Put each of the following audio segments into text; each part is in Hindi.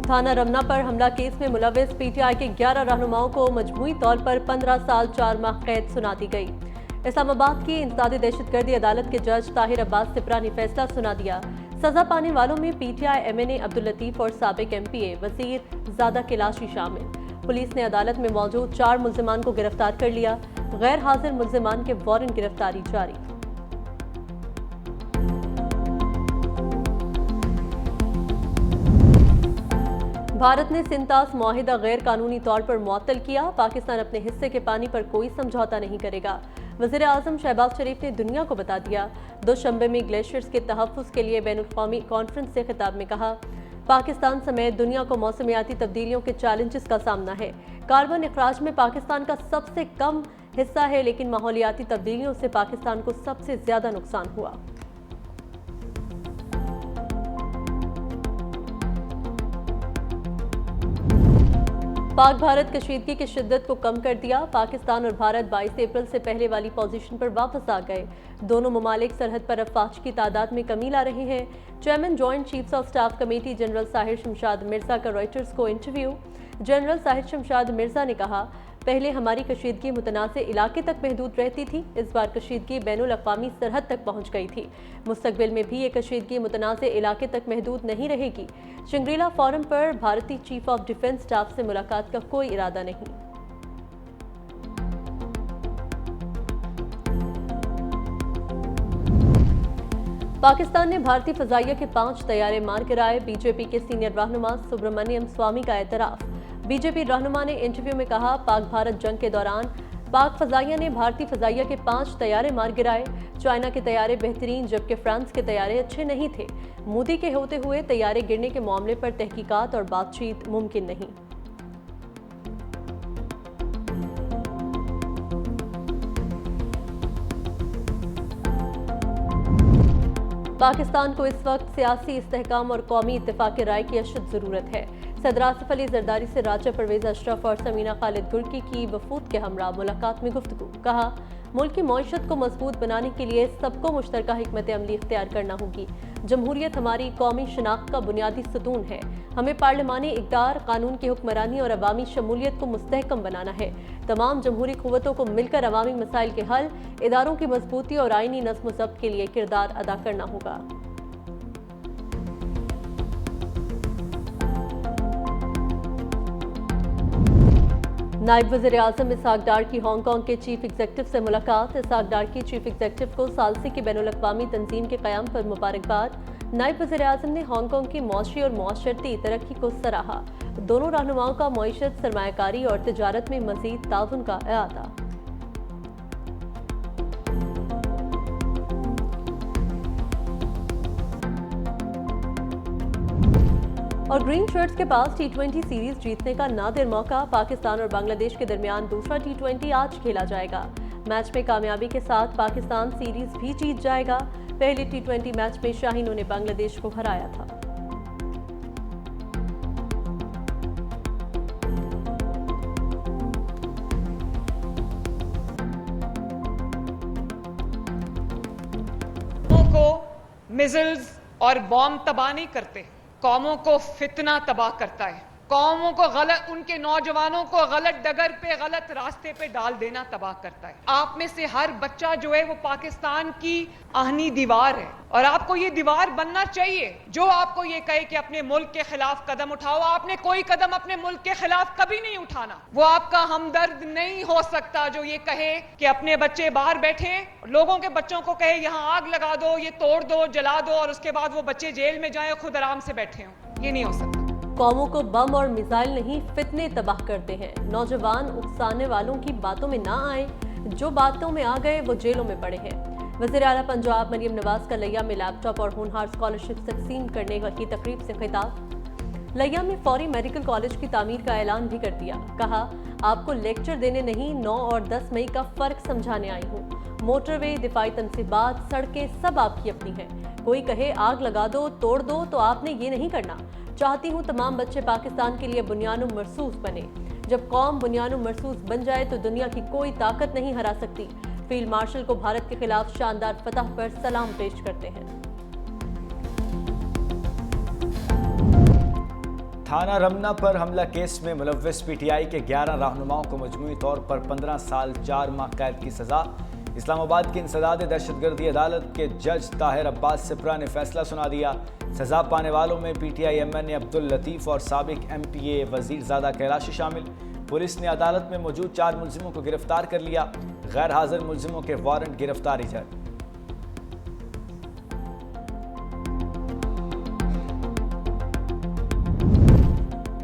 थाना रमना पर हमला केस में मुलविस पीटीआई के 11 रहनुमाओं को मजमूई तौर पर 15 साल 4 माह कैद सुना दी गई। इस्लामाबाद की इंसदादी दहशतगर्दी अदालत के जज ताहिर अब्बास सिप्रा ने फैसला सुना दिया। सजा पाने वालों में पीटीआई एमएनए अब्दुल लतीफ और साबिक एमपीए वजीर ज़ादा किलाशी शामिल। पुलिस ने अदालत में मौजूद 4 मुल्जिमान को गिरफ्तार कर लिया। गैर हाजिर मुल्जिमान के वारंट गिरफ्तारी जारी। भारत ने सिंतास मुआहिदा गैर कानूनी तौर पर मुअत्तल किया। पाकिस्तान अपने हिस्से के पानी पर कोई समझौता नहीं करेगा। वज़ीर आज़म शहबाज शरीफ ने दुनिया को बता दिया। दोशंबे में ग्लेशियर्स के तहफ़्फ़ुज़ के लिए बैनुल-अक़वामी कॉन्फ्रेंस से खिताब में कहा, पाकिस्तान समेत दुनिया को मौसमियाती तब्दीलियों के चैलेंजेस का सामना है। कार्बन इखराज में पाकिस्तान का सबसे कम हिस्सा है, लेकिन माहौलियाती तब्दीलियों से पाकिस्तान को सबसे ज्यादा नुकसान हुआ। पाक भारत कशीदगी की शिद्दत को कम कर दिया। पाकिस्तान और भारत 22 अप्रैल से पहले वाली पोजीशन पर वापस आ गए। दोनों ममालिक सरहद पर अफवाज की तादाद में कमी ला रहे हैं। Chairman joint chiefs of staff committee general Sahir Shamshad Mirza का रॉयटर्स को इंटरव्यू। जनरल साहिर शमशाद मिर्जा ने कहा, पहले हमारी कशीदगी मुतनाज़े इलाके तक महदूद रहती थी, इस बार कशीदगी बैनुल अक़वामी सरहद तक पहुँच गई थी। मुस्तक़बिल में भी ये कशीदगी मुतनाज़े इलाके तक महदूद नहीं रहेगी। शंग्रीला फोरम पर भारतीय चीफ ऑफ डिफेंस स्टाफ से मुलाकात का कोई इरादा नहीं। पाकिस्तान ने भारतीय फ़ज़ाइया के 5 तैयारे मार गिराए। बीजेपी के सीनियर रहनुमा सुब्रमण्यम स्वामी का एतराफ़। बीजेपी रहनुमा ने इंटरव्यू में कहा, पाक भारत जंग के दौरान पाक फ़ज़ाइया ने भारतीय फ़ज़ाइया के 5 तैयारे मार गिराए। चाइना के तैयारे बेहतरीन, जबकि फ्रांस के तैयारे अच्छे नहीं थे। मोदी के होते हुए तैयारे गिरने के मामले पर तहकीकात और बातचीत मुमकिन नहीं। पाकिस्तान को इस वक्त सियासी इस्तेहकाम और कौमी इत्तेफाक राय की अशद ज़रूरत है। सदर आसिफ अली जरदारी से राजा परवेज अशरफ और समीना खालिद गुर्की की वफूद के हमरा मुलाकात में गुफ्तगू। कहा, मुल्क की मईशत को मजबूत बनाने के लिए सबको मुश्तरका हिकमत अमली इख्तियार करना होगी। जमहूरियत हमारी कौमी शनाख्त का बुनियादी सतून है। हमें पार्लिमानी इक़्तिदार, कानून की हुक्मरानी और अवामी शमूलियत को मुस्तहकम बनाना है। तमाम जमहूरी क़ुव्वतों को मिलकर अवामी मसाइल के हल, इदारों की मजबूती और आईनी नज़्म व ज़ब्त के लिए किरदार अदा करना होगा। नायब वज़ीर आज़म इसहाक डार की हांगकांग के चीफ एग्जीक्यूटिव से मुलाकात। इसहाक डार की चीफ एग्जीक्यूटिव को सालसी की बैनुल-अक़वामी तंजीम के क़याम पर मुबारकबाद। नायब वज़ीर आज़म ने हांगकांग की मौशी और मुआशरती तरक्की को सराहा। दोनों रहनुमाओं का मईशत, सरमायाकारी और तिजारत में मज़ीद ताउन का इरादा। और ग्रीन शर्ट्स के पास T20 सीरीज जीतने का नादिर मौका। पाकिस्तान और बांग्लादेश के दरमियान दूसरा T20 आज खेला जाएगा। मैच में कामयाबी के साथ पाकिस्तान सीरीज भी जीत जाएगा। पहले T20 मैच में शाहीनों ने बांग्लादेश को हराया था। को मिसाइल्स और बॉम्ब तबाह नहीं करते, कौमों को फितना तबाह करता है। कौमों को गलत, उनके नौजवानों को गलत डगर पे, गलत रास्ते पे डाल देना तबाह करता है। आप में से हर बच्चा जो है वो पाकिस्तान की आहनी दीवार है और आपको ये दीवार बनना चाहिए। जो आपको ये कहे कि अपने मुल्क के खिलाफ कदम उठाओ, आपने कोई कदम अपने मुल्क के खिलाफ कभी नहीं उठाना। वो आपका हमदर्द नहीं हो सकता जो ये कहे कि अपने बच्चे बाहर बैठे, लोगों के बच्चों को कहे यहाँ आग लगा दो, ये तोड़ दो, जला दो और उसके बाद वो बच्चे जेल में जाए, खुद आराम से बैठे हों। ये नहीं हो सकता। कौमों को बम और मिसाइल नहीं, फितने तबाह करते हैं। नौजवान उकसाने वालों की बातों में ना आए, जो बातों में आ गए वो जेलों में पड़े हैं। वज़ीर आला पंजाब मरियम नवाज का लिया में लैपटॉप और होनहार स्कॉलरशिप तकसीम करने की तकरीब से खिताब। लिया में फौरी मेडिकल कॉलेज की तामीर का ऐलान भी कर दिया। कहा, आपको लेक्चर देने नहीं, 9 और 10 मई का फ़र्क समझाने आई हूँ। मोटरवे, दिफाई तनसीबात, सड़कें सब आपकी अपनी हैं। कोई कहे आग लगा दो, तोड़ दो, तो आपने ये नहीं करना। चाहती हूँ तमाम बच्चे पाकिस्तान के लिए बुनियानो मरसूस बने। जब कौम बुनियानो मरसूस बन जाए तो दुनिया की कोई ताकत नहीं हरा सकती। फील्ड मार्शल को भारत के खिलाफ शानदार फतह पर सलाम पेश करते हैं। थाना रमना पर हमला केस में मुलव्विस पीटीआई के 11 रहनुमाओं को मजमूई तौर पर 15 साल 4 माह कैद की सजा। इस्लामाबाद की इंसदाद दहशतगर्दी अदालत के जज ताहिर अब्बास सिप्रा ने फैसला सुना दिया। सजा पाने वालों में पीटीआई एमएनए अब्दुल लतीफ और साबिक एमपीए वजीरजादा कैलाशी शामिल। पुलिस ने अदालत में मौजूद 4 मुलजिमों को गिरफ्तार कर लिया। गैर हाजिर मुलजिमों के वारंट गिरफ्तारी जारी।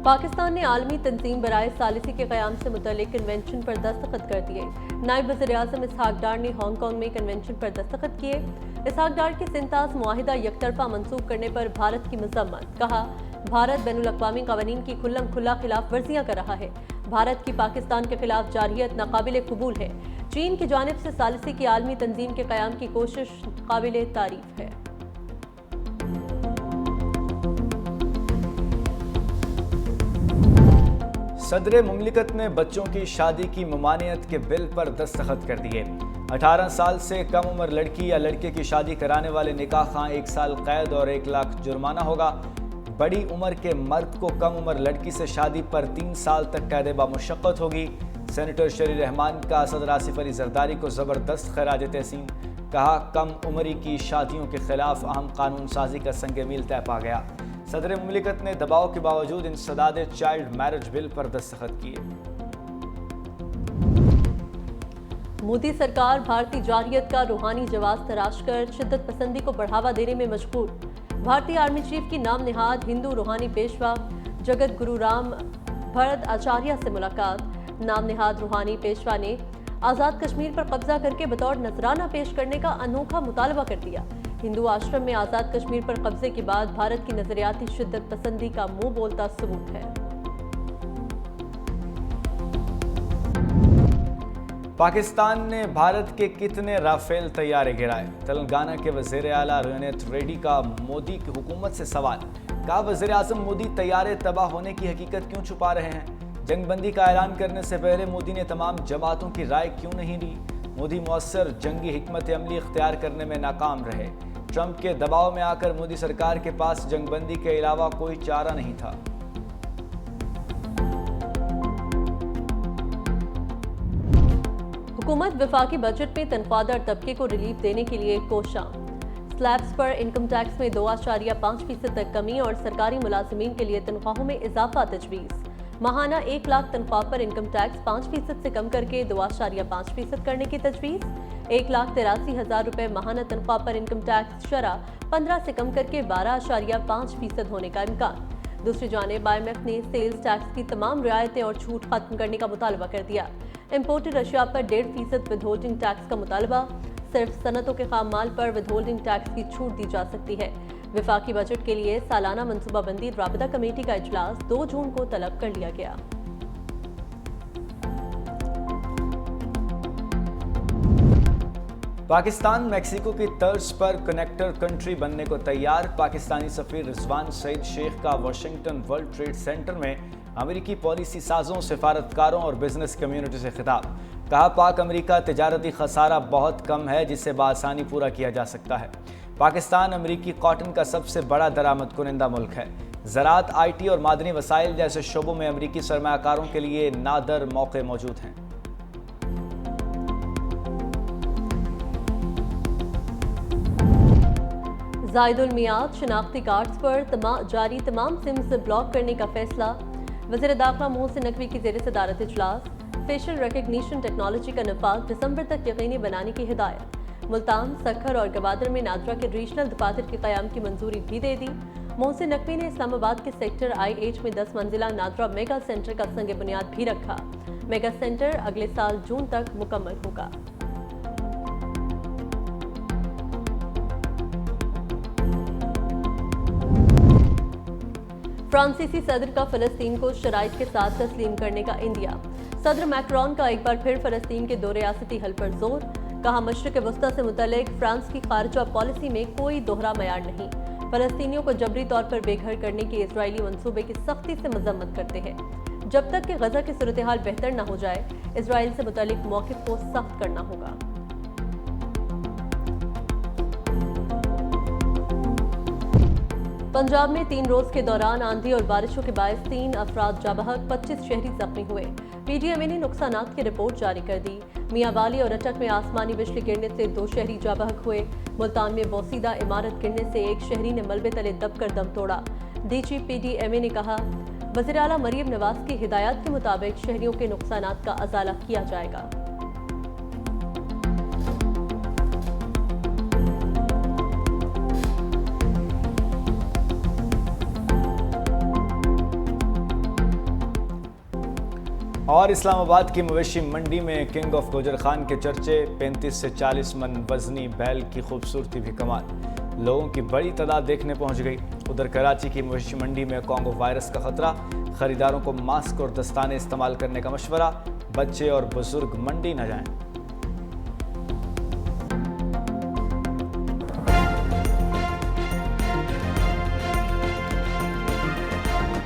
पाकिस्तान ने आलमी तंजीम बराए सालिसी के क़याम से मुतल्लिक कन्वेंशन पर दस्तखत कर दिए। नायब वज़ीर-ए-आज़म इसहाक डार ने हांगकांग में कन्वेंशन पर दस्तखत किए। इसहाक डार के सिंताज मुआहिदा यकतरफा मंसूब करने पर भारत की मज़म्मत। कहा, भारत बैनुल-अक़वामी क़वानीन की खुल्लम खुल्ला खिलाफ वर्जियाँ कर रहा है। भारत की पाकिस्तान के खिलाफ जारहियत नाकाबिले कबूल है। चीन की जानिब से सालिसी की आलमी तंजीम के क़याम की कोशिश काबिले तारीफ है। सदर मुमलिकत ने बच्चों की शादी की ममानियत के बिल पर दस्तखत कर दिए। 18 साल से कम उम्र लड़की या लड़के की शादी कराने वाले निकाह खां 1 साल कैद और 1 लाख जुर्माना होगा। बड़ी उम्र के मर्द को कम उम्र लड़की से शादी पर 3 साल तक कैद बामुशक्कत होगी। सेनेटर शरी रहमान का सदर आसिफ अली जरदारी को ज़बरदस्त खराज तहसीन। कहा, कम उम्री की शादियों के खिलाफ अहम कानून साजी का संग मील तय पा गया। सदर मुमलिकत ने दबाव के बावजूद इंसदाद चाइल्ड मैरिज बिल पर दस्तखत किए। मोदी सरकार भारतीय जारहियत का रूहानी जवाब तराश कर शिद्दत पसंदी को बढ़ावा देने में मशगूल। भारतीय आर्मी चीफ की नाम निहाद हिंदू रूहानी पेशवा जगत गुरु राम भरत आचार्य से मुलाकात। नाम निहाद रूहानी पेशवा ने आज़ाद कश्मीर पर कब्जा करके बतौर नजराना पेश करने का अनोखा मुतालबा कर दिया। हिंदू आश्रम में आज़ाद कश्मीर पर कब्जे के बाद भारत की नजरियाती शिद्दत पसंदी का मुंह बोलता सबूत है। पाकिस्तान ने भारत के कितने राफेल तैयारे गिराए? तेलंगाना के वज़ीर आला रेवंत रेड्डी का मोदी की हुकूमत से सवाल। कहा, वज़ीर आज़म मोदी तैयारे तबाह होने की हकीकत क्यों छुपा रहे हैं? जंगबंदी का ऐलान करने से पहले मोदी ने तमाम जमातों की राय क्यों नहीं ली? मोदी मौसर जंगी हिकमत अमली इख्तियार करने में नाकाम रहे। ट्रंप के दबाव में आकर मोदी सरकार के पास जंगबंदी के अलावा कोई चारा नहीं था। हुकूमत वफाकी बजट में तनख्वाहदार तबके को रिलीफ देने के लिए कोशां। स्लैब्स पर इनकम टैक्स में 2.5% तक कमी और सरकारी मुलाजिमीन के लिए तनख्वाहों में इजाफा तजवीज़। माहाना 1 लाख तनख्वाह पर इनकम टैक्स 5% से कम करके 2.5% करने की तजवीज़। 1,83,000 रुपए माहाना तनख्वाह पर इनकम टैक्स शरह 15 से कम करके 12.5% होने का इम्कान। दूसरी जानिब IMF ने सेल्स टैक्स की तमाम रियायतें और छूट खत्म करने का मुतालबा कर दिया। इम्पोर्टेड अशिया पर 1.5% विदहोल्डिंग टैक्स का मुतालबा। सिर्फ सनतों के खाम माल पर विदहोल्डिंग टैक्स की छूट दी जा सकती है। विफाकी बजट के लिए सालाना मनसूबाबंदी राबिता कमेटी का इजलास 2 जून को तलब कर लिया गया। पाकिस्तान मैक्सिको की तर्ज पर कनेक्टर कंट्री बनने को तैयार। पाकिस्तानी सफीर रिजवान सईद शेख का वाशिंगटन वर्ल्ड ट्रेड सेंटर में अमेरिकी पॉलिसी साजों, सिफारतकारों और बिजनेस कम्युनिटी से खिताब। कहा, पाक अमेरिका तिजारती खसारा बहुत कम है जिसे बआसानी पूरा किया जा सकता है। पाकिस्तान अमेरिकी कॉटन का सबसे बड़ा दरामद कुनिंदा मुल्क है। ज़राअत, IT और मादनी वसाइल जैसे शोबों में अमेरिकी सरमायाकारों के लिए नादर मौके मौजूद हैं। जायदुल मियाद शनाख्ती कार्ड्स पर जारी तमाम सिम्स ब्लॉक करने का फैसला। वज़ीर दाखिला मोहसिन नकवी की ज़ेर सदारत इजलास। फेशियल रिकग्निशन टेक्नोलॉजी का नफाज दिसंबर तक यकीनी बनाने की हिदायत। मुल्तान, सखर और गवादर में नादरा के रीजनल दफातर के क़याम की मंजूरी भी दे दी। मोहसिन नकवी ने इस्लामाबाद के सेक्टर IH में 10 मंजिला नादरा मेगा सेंटर का संग बुनियाद भी रखा। मेगा सेंटर अगले साल जून तक मुकम्मल होगा। फ्रांसीसी सदर का फ़लस्तीन को शराइत के साथ तस्लीम करने का इंदिया। सदर मैक्रोन का एक बार फिर फ़लस्तीन के 2 रियासती हल पर जोर। कहा, मशरिक़ वस्ता से मुतल्लिक़ फ्रांस की खारजा पॉलिसी में कोई दोहरा मयार नहीं। फ़लस्तीनियों को जबरी तौर पर बेघर करने के इजरायली मंसूबे की सख्ती से मजम्मत करते हैं। जब तक कि गजा की सूरत हाल बेहतर न हो जाए, इजराइल से मुतल्लिक़ मौक़िफ़ को सख्त करना होगा। पंजाब में 3 रोज के दौरान आंधी और बारिशों के बायस 3 अफराद जा बहक, 25 शहरी जख्मी हुए। पीडीएमए ने नुकसानात की रिपोर्ट जारी कर दी। मियांवाली और अटक में आसमानी बिजली गिरने से 2 शहरी जा बहक हुए। मुल्तान में बोसीदा इमारत गिरने से 1 शहरी ने मलबे तले दबकर दम तोड़ा। डीजी पीडीएमए ने कहा, वज़ीर आला मरियम नवाज की हिदायत के मुताबिक शहरियों के नुकसानात का अजाला किया जाएगा। और इस्लामाबाद की मवेशी मंडी में किंग ऑफ गुजर खान के चर्चे, 35 से 40 मन वजनी बैल की खूबसूरती भी कमाल, लोगों की बड़ी तादाद देखने पहुंच गई। उधर कराची की मवेशी मंडी में कॉन्गो वायरस का खतरा, खरीदारों को मास्क और दस्ताने इस्तेमाल करने का मशवरा, बच्चे और बुजुर्ग मंडी न जाएं।